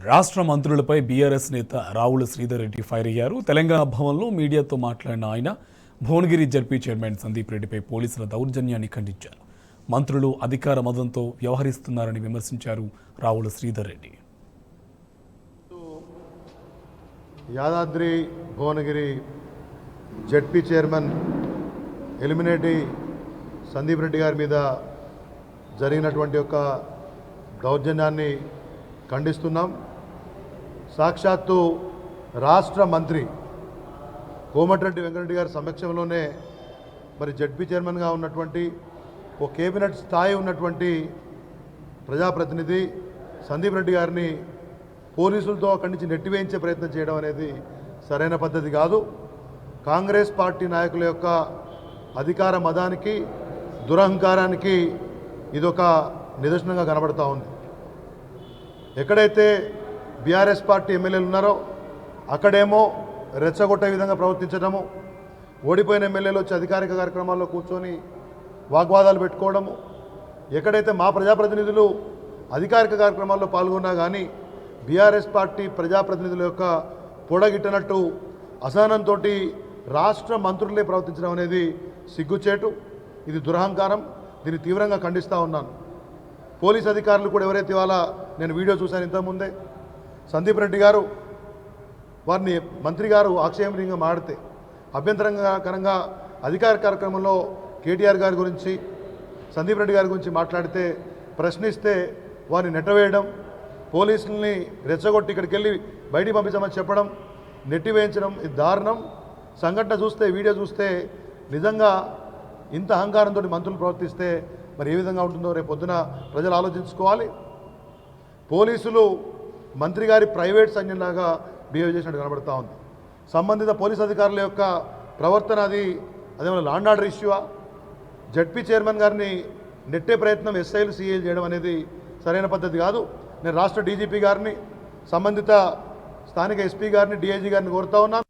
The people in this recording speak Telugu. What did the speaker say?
రాష్ట్ర మంత్రులపై బీఆర్ఎస్ నేత రావుల శ్రీధర్ రెడ్డి ఫైర్ అయ్యారు. తెలంగాణ భవన్లో మీడియాతో మాట్లాడిన ఆయన భువనగిరి జడ్పీ చైర్మన్ సందీప్ రెడ్డిపై పోలీసుల దౌర్జన్యాన్ని ఖండించారు. మంత్రులు అధికార మదంతో వ్యవహరిస్తున్నారని విమర్శించారు రావుల శ్రీధర్ రెడ్డి. యాదాద్రి భువనగిరి జడ్పీ చైర్మన్ ఎలిమినేటి సందీప్ రెడ్డి గారి మీద జరిగినటువంటి ఒక దౌర్జన్యాన్ని ఖండిస్తున్నాం. సాక్షాత్తు రాష్ట్ర మంత్రి కోమటిరెడ్డి వెంకటరెడ్డి గారి సమక్షంలోనే మరి జడ్పీ చైర్మన్గా ఉన్నటువంటి ఓ కేబినెట్ స్థాయి ఉన్నటువంటి ప్రజాప్రతినిధి సందీప్ రెడ్డి గారిని పోలీసులతో అక్కడి నుంచి నెట్టివేయించే ప్రయత్నం చేయడం అనేది సరైన పద్ధతి కాదు. కాంగ్రెస్ పార్టీ నాయకుల యొక్క అధికార మదానికి దురహంకారానికి ఇదొక నిదర్శనంగా కనబడతా ఉంది. ఎక్కడైతే బీఆర్ఎస్ పార్టీ ఎమ్మెల్యేలు ఉన్నారో అక్కడేమో రెచ్చగొట్టే విధంగా ప్రవర్తించడము, ఓడిపోయిన ఎమ్మెల్యేలు వచ్చి అధికారిక కార్యక్రమాల్లో కూర్చొని వాగ్వాదాలు పెట్టుకోవడము, ఎక్కడైతే మా ప్రజాప్రతినిధులు అధికారిక కార్యక్రమాల్లో పాల్గొన్నా కానీ బీఆర్ఎస్ పార్టీ ప్రజాప్రతినిధుల యొక్క పొడగిట్టనట్టు అసహనంతో రాష్ట్ర మంత్రులే ప్రవర్తించడం అనేది సిగ్గుచేటు. ఇది దురహంకారం. దీన్ని తీవ్రంగా ఖండిస్తూ ఉన్నాను. పోలీస్ అధికారులు కూడా ఎవరైతే ఇవాళ నేను వీడియో చూశాను ఇంతకుముందే, సందీప్ రెడ్డి గారు వారిని మంత్రి గారు ఆక్షేపణీయంగా మాడితే అభ్యంతరకరంగా అధికార కార్యక్రమంలో కేటీఆర్ గారి గురించి సందీప్ రెడ్డి గారి గురించి మాట్లాడితే ప్రశ్నిస్తే వారిని నెట్టవేయడం, పోలీసుల్ని రెచ్చగొట్టి ఇక్కడికి వెళ్ళి బయటికి పంపించమని చెప్పడం, నెట్టివేయించడం ఇది దారుణం. సంఘటన చూస్తే వీడియో చూస్తే నిజంగా ఇంత అహంకారంతో మంత్రులు ప్రవర్తిస్తే మరి ఏ విధంగా ఉంటుందో రేపు పొద్దున ప్రజలు ఆలోచించుకోవాలి. పోలీసులు మంత్రి గారి ప్రైవేట్ సైన్యంలాగా బిహేవ్ చేసినట్టు కనబడతా ఉంది. సంబంధిత పోలీస్ అధికారుల యొక్క ప్రవర్తన అదేమన్నా లాండ్ ఆర్డర్ ఇష్యూవా? జడ్పీ చైర్మన్ గారిని నెట్టే ప్రయత్నం ఎస్ఐలు సిఐలు చేయడం అనేది సరైన పద్ధతి కాదు. నేను రాష్ట్ర డీజీపీ గారిని, సంబంధిత స్థానిక ఎస్పీ గారిని, డిఐజీ గారిని కోరుతా ఉన్నాను.